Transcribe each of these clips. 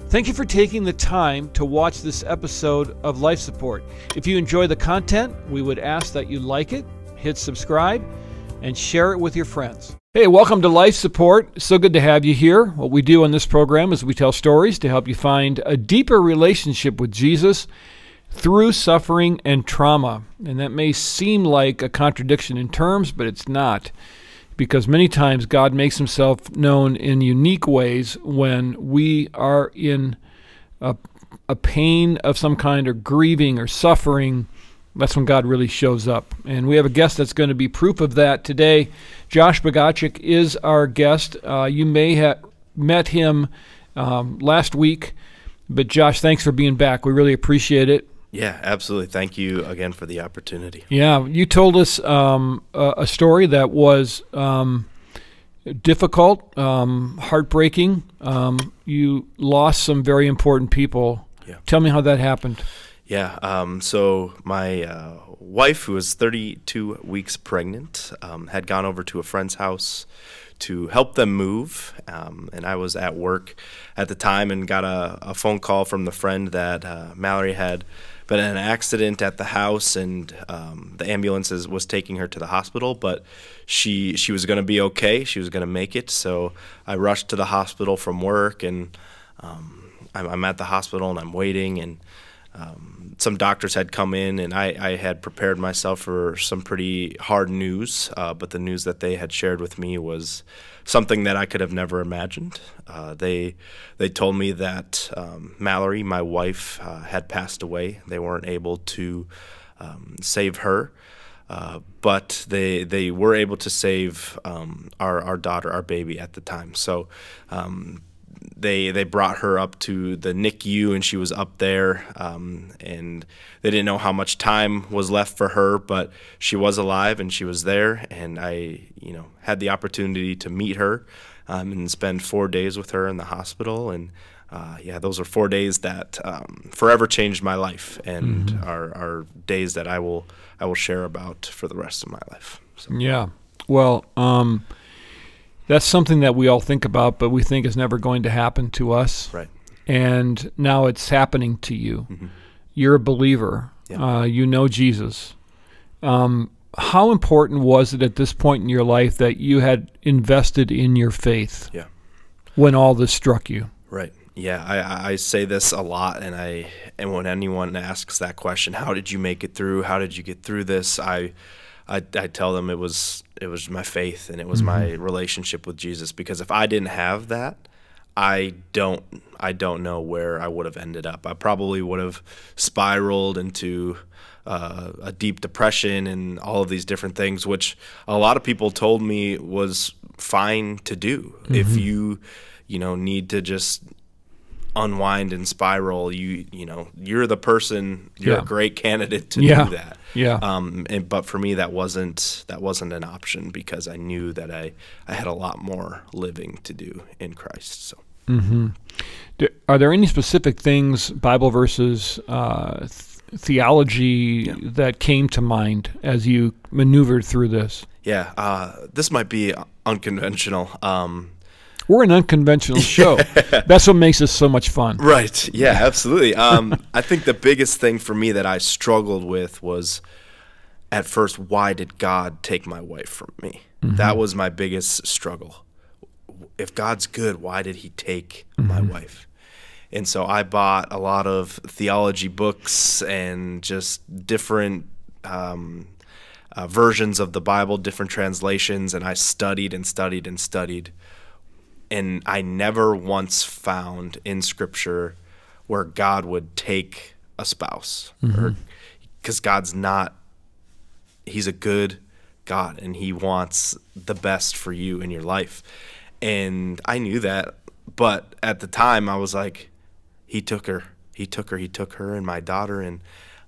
Thank you for taking the time to watch this episode of Life Support. If you enjoy the content, we would ask that you like it, hit subscribe, and share it with your friends. Hey, welcome to Life Support. So good to have you here. What we do on this program is we tell stories to help you find a deeper relationship with Jesus through suffering and trauma. And that may seem like a contradiction in terms, but it's not. Because many times God makes himself known in unique ways when we are in a pain of some kind or grieving or suffering. That's when God really shows up. And we have a guest that's going to be proof of that today. Josh Bogaczyk is our guest. You may have met him last week. But Josh, thanks for being back. We really appreciate it. Yeah, absolutely. Thank you again for the opportunity. Yeah, you told us a story that was difficult, heartbreaking. You lost some very important people. Yeah. Tell me how that happened. Yeah, so my wife, who was 32 weeks pregnant, had gone over to a friend's house to help them move, and I was at work at the time and got a phone call from the friend that Mallory had been in an accident at the house, and the ambulance was taking her to the hospital, but she was going to be okay. She was going to make it, so I rushed to the hospital from work, and I'm at the hospital, and I'm waiting, and some doctors had come in, and I had prepared myself for some pretty hard news, but the news that they had shared with me was something that I could have never imagined. They told me that Mallory, my wife, had passed away. They weren't able to save her, but they were able to save our daughter, our baby at the time. So they brought her up to the NICU, and she was up there, and they didn't know how much time was left for her, but she was alive and she was there, and I had the opportunity to meet her and spend 4 days with her in the hospital, and yeah, those are 4 days that forever changed my life, and are days that I will share about for the rest of my life. So. Yeah, well, that's something that we all think about, but we think is never going to happen to us. Right. And now it's happening to you. You're a believer. Yeah. You know Jesus. How important was it at this point in your life that you had invested in your faith? Yeah. When all this struck you? Right. Yeah, I say this a lot, and when anyone asks that question, how did you make it through? How did you get through this? I tell them it was my faith, and it was my relationship with Jesus. Because if I didn't have that, I don't know where I would have ended up. I probably would have spiraled into a deep depression and all of these different things, which a lot of people told me was fine to do. If you need to just unwind and spiral, you're the person, you're a great candidate to do that. Yeah. But for me, that wasn't an option, because I knew that I had a lot more living to do in Christ. So. Are there any specific things, Bible verses, theology that came to mind as you maneuvered through this? Yeah, this might be unconventional. We're an unconventional show. That's what makes us so much fun. Right. Yeah, absolutely. I think the biggest thing for me that I struggled with was, at first, why did God take my wife from me? That was my biggest struggle. If God's good, why did he take my wife? And so I bought a lot of theology books and just different versions of the Bible, different translations, and I studied and studied and studied. And I never once found in Scripture where God would take a spouse, because God's not. He's a good God, and he wants the best for you in your life. And I knew that, but at the time I was like, he took her, and my daughter, and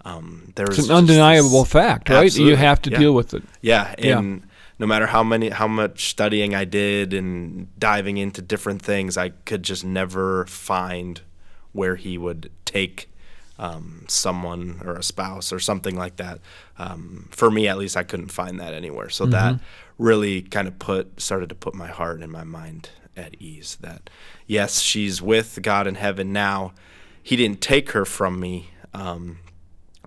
it's an undeniable fact, right? Absolutely. You have to deal with it. Yeah, and no matter how much studying I did and diving into different things, I could just never find where he would take someone or a spouse or something like that. For me, at least, I couldn't find that anywhere. So that really kind of started to put my heart and my mind at ease. That, yes, she's with God in heaven now. He didn't take her from me,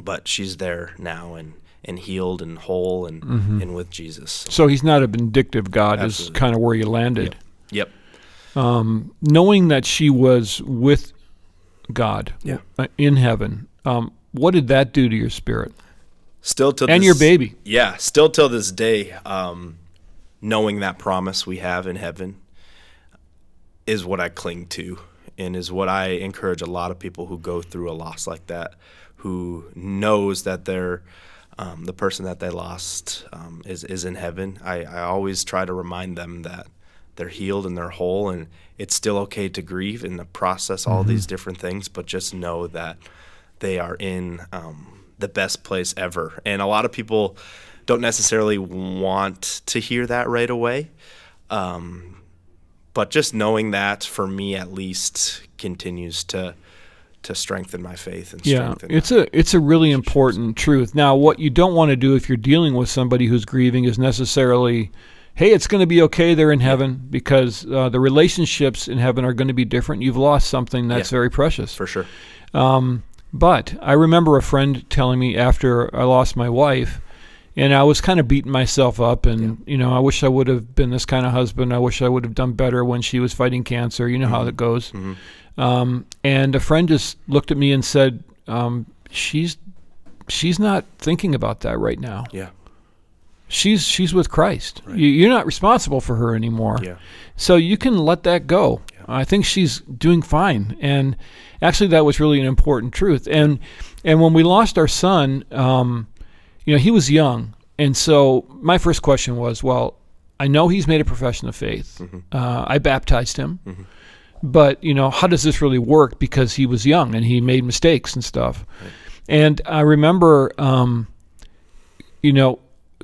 but she's there now and healed and whole and with Jesus. So he's not a vindictive God. Absolutely. Is kind of where you landed. Yep. Knowing that she was with God in heaven, what did that do to your spirit? Still till and your baby. Yeah, still till this day, knowing that promise we have in heaven is what I cling to, and is what I encourage a lot of people who go through a loss like that, who knows that they're the person that they lost is in heaven. I always try to remind them that they're healed and they're whole, and it's still okay to grieve and to process all these different things, but just know that they are in the best place ever. And a lot of people don't necessarily want to hear that right away, but just knowing that, for me at least, continues to strengthen my faith and strengthen. It's a really important truth. Now, what you don't want to do if you're dealing with somebody who's grieving is necessarily, hey, it's going to be okay, they're in heaven, because the relationships in heaven are going to be different. You've lost something that's very precious. For sure. But I remember a friend telling me after I lost my wife, and I was kind of beating myself up, and I wish I would have been this kind of husband. I wish I would have done better when she was fighting cancer. You know how that goes. And a friend just looked at me and said, she's not thinking about that right now. Yeah. She's with Christ. Right. You're not responsible for her anymore. Yeah. So you can let that go. Yeah. I think she's doing fine. And actually, that was really an important truth. And when we lost our son, he was young. And so my first question was, well, I know he's made a profession of faith. I baptized him. But, how does this really work? Because he was young and he made mistakes and stuff. Right. And I remember,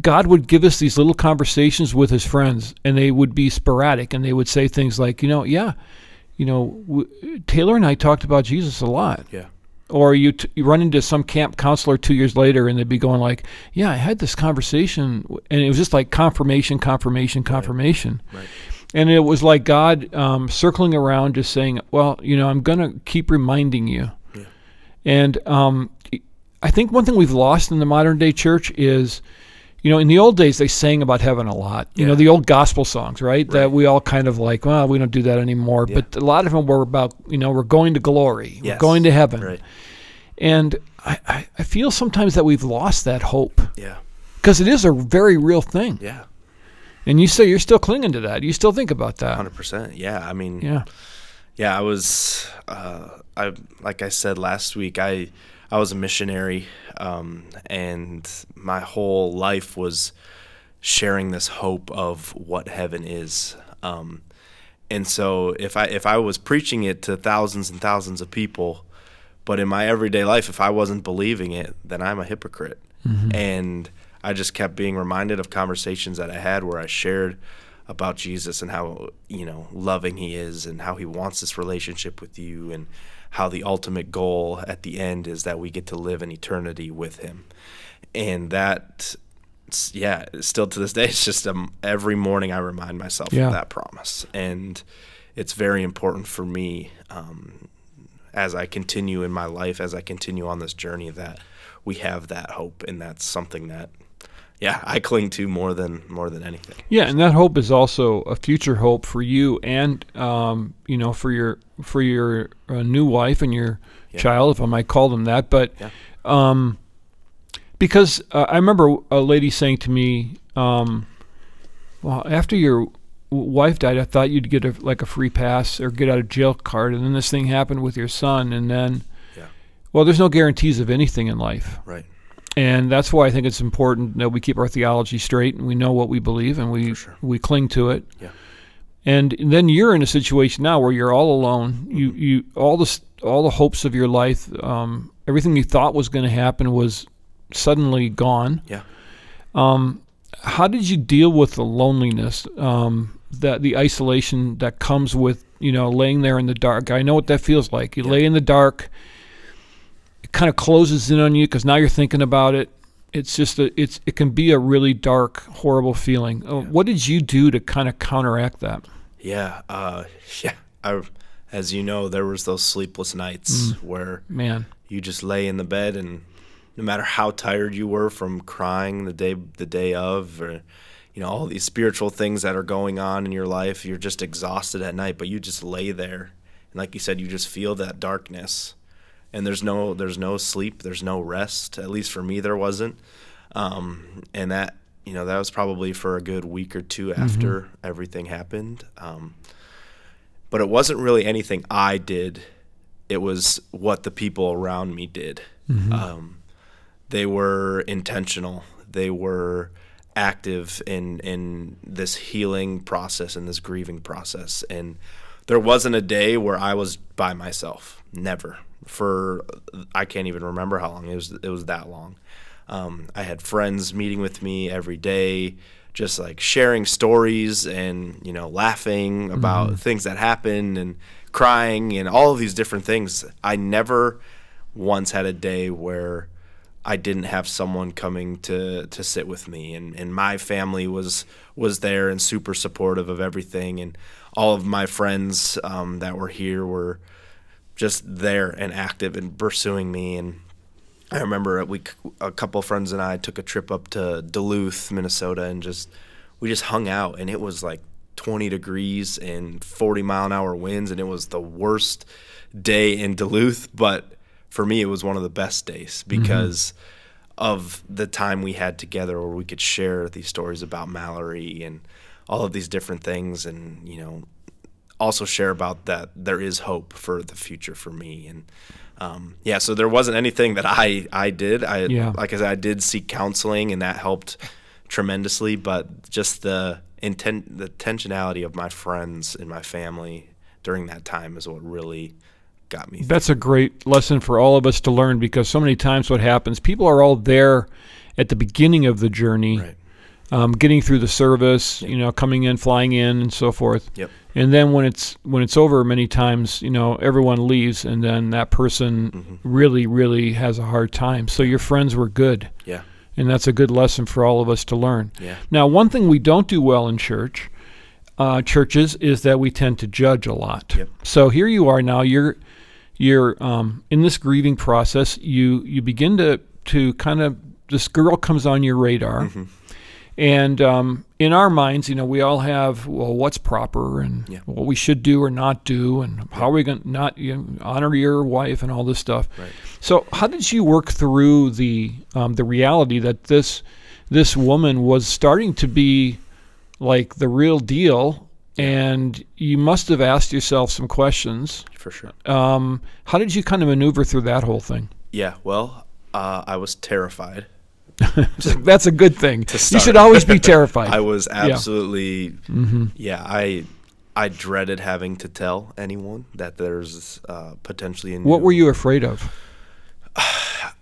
God would give us these little conversations with his friends, and they would be sporadic, and they would say things like, Taylor and I talked about Jesus a lot. Yeah. Or you run into some camp counselor 2 years later, and they'd be going like, yeah, I had this conversation, and it was just like confirmation. Right. And it was like God circling around just saying, well, I'm going to keep reminding you. Yeah. And I think one thing we've lost in the modern day church is, in the old days, they sang about heaven a lot. The old gospel songs, right? That we all kind of like, well, we don't do that anymore. Yeah. But a lot of them were about, we're going to glory. Yes. We're going to heaven. Right. And I feel sometimes that we've lost that hope. Yeah. Because it is a very real thing. Yeah. And you say you're still clinging to that. You still think about that. 100%. Yeah. I mean, yeah, I was, like I said last week, I was a missionary, and my whole life was sharing this hope of what heaven is. And so if I was preaching it to thousands and thousands of people, but in my everyday life, if I wasn't believing it, then I'm a hypocrite. And I just kept being reminded of conversations that I had where I shared about Jesus and how, loving he is and how he wants this relationship with you, and how the ultimate goal at the end is that we get to live in eternity with him. And that, still to this day, it's just every morning I remind myself of that promise. And it's very important for me as I continue in my life, as I continue on this journey, that we have that hope. And that's something that, I cling to more than anything. Yeah, and that hope is also a future hope for you, and for your new wife and your child, if I might call them that. But because I remember a lady saying to me, "Well, after your wife died, I thought you'd get a free pass or get out of jail card, and then this thing happened with your son, and then, well, there's no guarantees of anything in life, right?" And that's why I think it's important that we keep our theology straight and we know what we believe and we cling to it. Yeah. And then you're in a situation now where you're all alone. You all the hopes of your life, everything you thought was going to happen was suddenly gone. Yeah. How did you deal with the loneliness, that the isolation that comes with laying there in the dark? I know what that feels like. You lay in the dark. Kind of closes in on you because now you're thinking about it. It's just it can be a really dark, horrible feeling. What did you do to kind of counteract that? Yeah, yeah. As you know, there was those sleepless nights where Man. you just lay in the bed, and no matter how tired you were from crying the day of, or all these spiritual things that are going on in your life, you're just exhausted at night. But you just lay there, and like you said, you just feel that darkness, and there's no sleep, there's no rest. At least for me, there wasn't, and that that was probably for a good week or two after everything happened. But it wasn't really anything I did. It was what the people around me did. They were intentional. They were active in this healing process and this grieving process. And there wasn't a day where I was by myself. Never. I can't even remember how long. It was that long. I had friends meeting with me every day, just like sharing stories and laughing about things that happened and crying and all of these different things. I never once had a day where I didn't have someone coming to sit with me, and my family was there and super supportive of everything, and all of my friends that were here were just there and active and pursuing me. And I remember a couple of friends and I took a trip up to Duluth, Minnesota, and we just hung out, and it was like 20 degrees and 40-mile-an-hour winds, and it was the worst day in Duluth. But for me, it was one of the best days because of the time we had together where we could share these stories about Mallory and all of these different things, and also share about that there is hope for the future for me. And so there wasn't anything that I did. Like I said, I did seek counseling, and that helped tremendously. But just the intentionality of my friends and my family during that time is what really got me. That's a great lesson for all of us to learn, because so many times what happens, people are all there at the beginning of the journey, right. Getting through the service, coming in, flying in, and so forth. Yep. And then when it's over, many times, everyone leaves, and then that person really, really has a hard time. So your friends were good. Yeah. And that's a good lesson for all of us to learn. Yeah. Now, one thing we don't do well in churches, is that we tend to judge a lot. Yep. So here you are now. You're in this grieving process. You begin to kind of, this girl comes on your radar. And in our minds, we all have, well, what's proper and what we should do or not do, and how are we going to not honor your wife and all this stuff. Right. So how did you work through the reality that this woman was starting to be like the real deal, and you must have asked yourself some questions? For sure. How did you kind of maneuver through that whole thing? Yeah, well, I was terrified. That's a good thing. You should always be terrified. I was absolutely, I dreaded having to tell anyone that there's potentially a new... What were you afraid of? I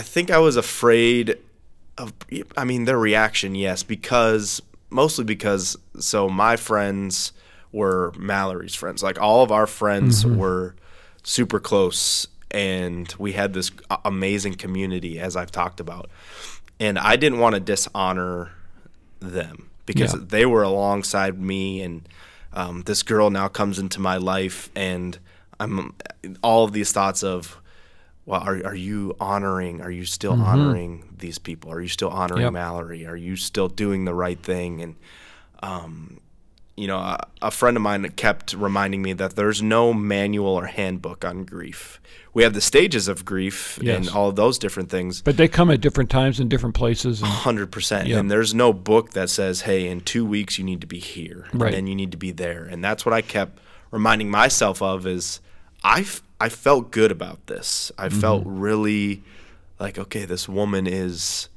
think I was afraid of, their reaction, yes, mostly because my friends were Mallory's friends. Like, all of our friends were super close, and we had this amazing community, as I've talked about. And I didn't want to dishonor them because they were alongside me, and this girl now comes into my life, and I'm all of these thoughts of, well, are you still honoring these people? Are you still honoring Mallory? Are you still doing the right thing? And a friend of mine kept reminding me that there's no manual or handbook on grief. We have the stages of grief and all of those different things. But they come at different times in different places. 100%. And there's no book that says, hey, in 2 weeks you need to be here. Right. And you need to be there. And that's what I kept reminding myself of is I felt good about this. I felt really like, okay, this woman is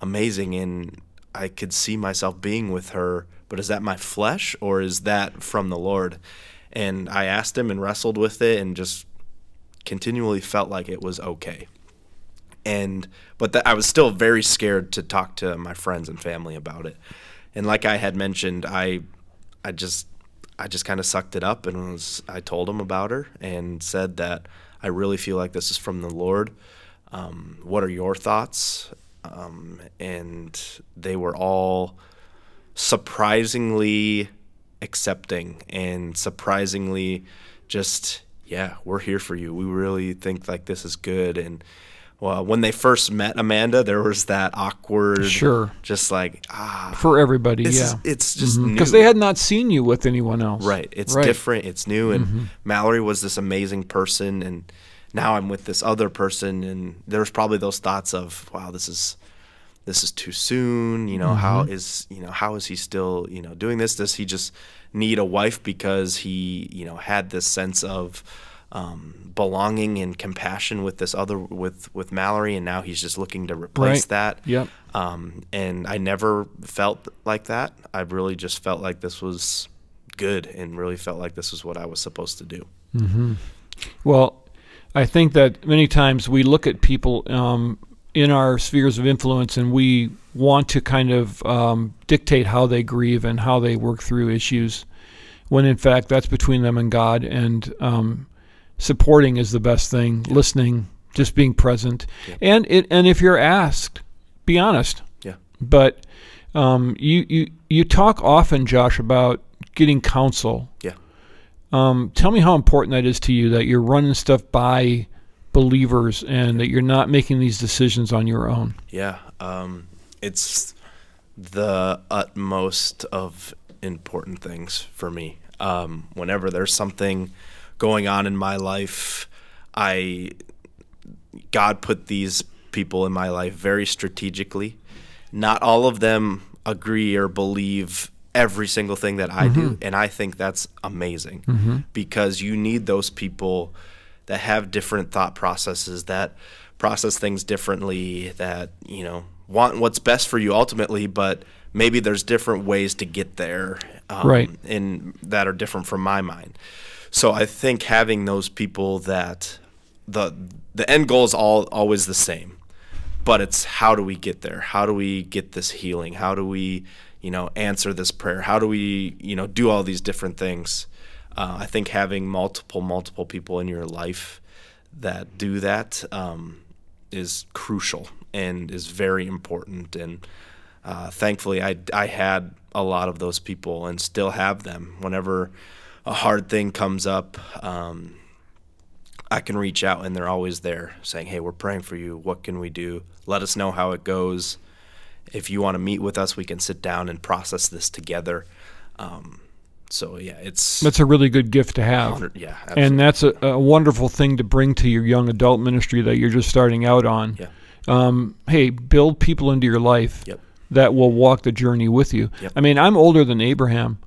amazing, and I could see myself being with her. But is that my flesh, or is that from the Lord? And I asked him and wrestled with it, and just continually felt like it was okay. But I was still very scared to talk to my friends and family about it. And like I had mentioned, I just kind of sucked it up, and I told them about her and said that I really feel like this is from the Lord. What are your thoughts? And they were all surprisingly accepting and surprisingly just, yeah, we're here for you. We really think like this is good. And well, when they first met Amanda, there was that awkward, Sure, just like, for everybody, it's just new. Because they had not seen you with anyone else. Right. It's different. It's new. And Mallory was this amazing person, and now I'm with this other person, and there's probably those thoughts of, wow, this is too soon. How is he still, doing this? Does he just need a wife because he, had this sense of belonging and compassion with this other with Mallory, and now he's just looking to replace that. Yep. And I never felt like that. I really just felt like this was good, and really felt like this was what I was supposed to do. Well, I think that many times we look at people in our spheres of influence, and we want to kind of dictate how they grieve and how they work through issues, when in fact that's between them and God. And supporting is the best thing. Yeah. Listening, just being present, and if you're asked, be honest. Yeah. But you talk often, Josh, about getting counsel. Yeah. Tell me how important that is to you, that you're running stuff by believers and that you're not making these decisions on your own. Yeah. It's the utmost of important things for me. Whenever there's something going on in my life, God put these people in my life very strategically. Not all of them agree or believe every single thing that I do, and I think that's amazing, because you need those people that have different thought processes, that process things differently, that want what's best for you ultimately, but maybe there's different ways to get there, and that are different from my mind. So I think having those people that the end goal is always the same, but it's how do we get there? How do we get this healing? How do we answer this prayer? How do we do all these different things? I think having multiple people in your life that do that is crucial and is very important. And thankfully, I had a lot of those people and still have them. Whenever a hard thing comes up, I can reach out, and they're always there saying, hey, we're praying for you. What can we do? Let us know how it goes. If you want to meet with us, we can sit down and process this together. So yeah, that's a really good gift to have. Yeah, absolutely. And that's a wonderful thing to bring to your young adult ministry that you're just starting out on. Yeah. Hey, build people into your life that will walk the journey with you. Yep. I mean, I'm older than Abraham,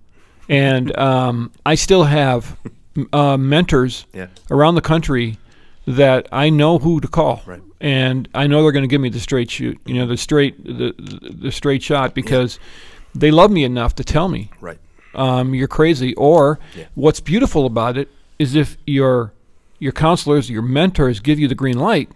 and I still have mentors around the country that I know who to call. Right. And I know they're going to give me the straight shoot, the straight shot, because they love me enough to tell me, you're crazy. Or what's beautiful about it is if your counselors, your mentors give you the green light,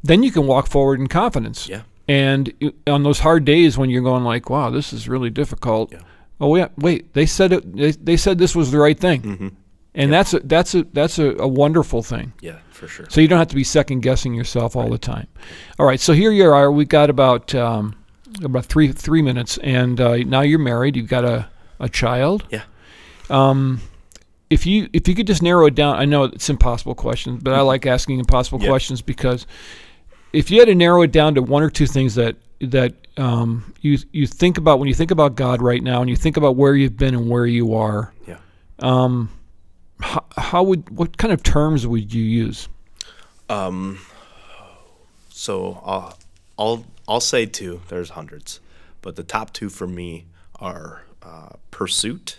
then you can walk forward in confidence. Yeah. And on those hard days when you're going like, wow, this is really difficult. Yeah. Oh yeah, wait, they said it. They said this was the right thing. And that's a wonderful thing. Yeah, for sure. So you don't have to be second guessing yourself all the time. All right, so here you are. We've got about 3 minutes, and now you're married. You've got a child. Yeah. If you could just narrow it down, I know it's impossible questions, but I like asking impossible questions, because if you had to narrow it down to one or two things that you think about when you think about God right now, and you think about where you've been and where you are. Yeah. What kind of terms would you use? So I'll say two. There's hundreds, but the top two for me are pursuit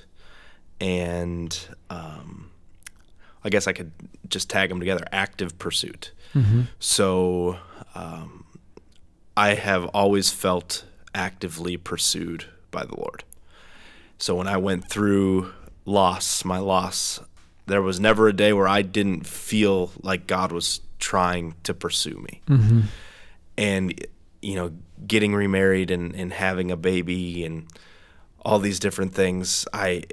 and I guess I could just tag them together, active pursuit. So I have always felt actively pursued by the Lord. So when I went through my loss, there was never a day where I didn't feel like God was trying to pursue me. And, getting remarried and having a baby and all these different things, I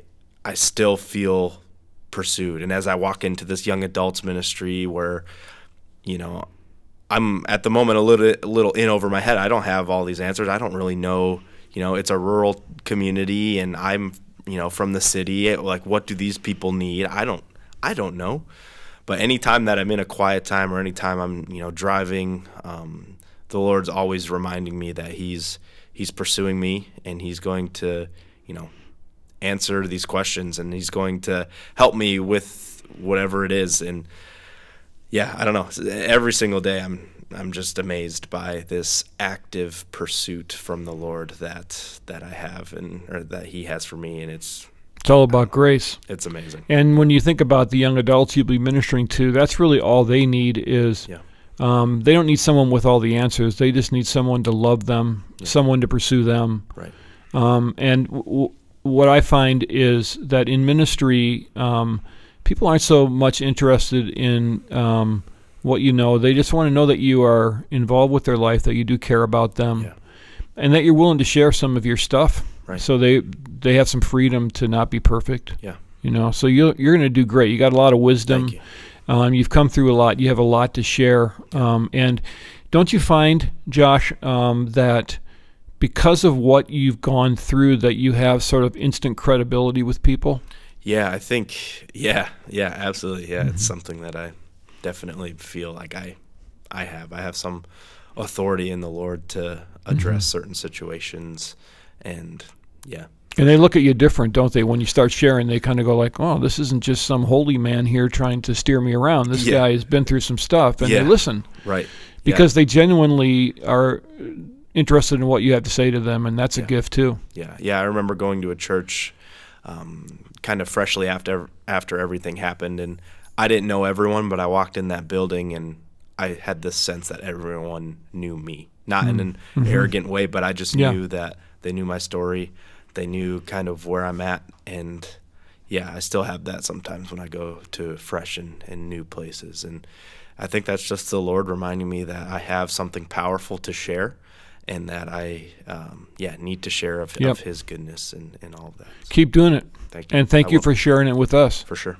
still feel pursued. And as I walk into this young adults ministry where, I'm at the moment a little in over my head. I don't have all these answers. I don't really know, it's a rural community, and I'm from the city. Like, what do these people need? I don't know. But anytime that I'm in a quiet time or anytime I'm, driving, the Lord's always reminding me that He's pursuing me, and He's going to, answer these questions, and He's going to help me with whatever it is. And yeah, I don't know. Every single day I'm just amazed by this active pursuit from the Lord that I have, or that He has for me, and it's all about grace. It's amazing. And when you think about the young adults you'll be ministering to, that's really all they need is they don't need someone with all the answers. They just need someone to love them, someone to pursue them. Right. And what I find is that in ministry, people aren't so much interested in what you know. They just want to know that you are involved with their life, that you do care about them, and that you're willing to share some of your stuff. Right. So they have some freedom to not be perfect. Yeah. So you're going to do great. You got a lot of wisdom. Thank you. You've come through a lot. You have a lot to share. And don't you find, Josh, that because of what you've gone through, that you have sort of instant credibility with people? Yeah, I think, absolutely. Yeah, it's something that I definitely feel like I have some authority in the Lord to address certain situations, and And they look at you different, don't they? When you start sharing, they kind of go like, oh, this isn't just some holy man here trying to steer me around. This guy has been through some stuff, and they listen. Right. Because they genuinely are interested in what you have to say to them, and that's a gift too. Yeah. I remember going to a church kind of freshly after everything happened, and I didn't know everyone, but I walked in that building, and I had this sense that everyone knew me. Not in an arrogant way, but I just knew that they knew my story. They knew kind of where I'm at, and I still have that sometimes when I go to fresh and new places. And I think that's just the Lord reminding me that I have something powerful to share, and that I need to share of His goodness and all of that. So, keep doing it. Thank you. And thank you for sharing it with us. For sure.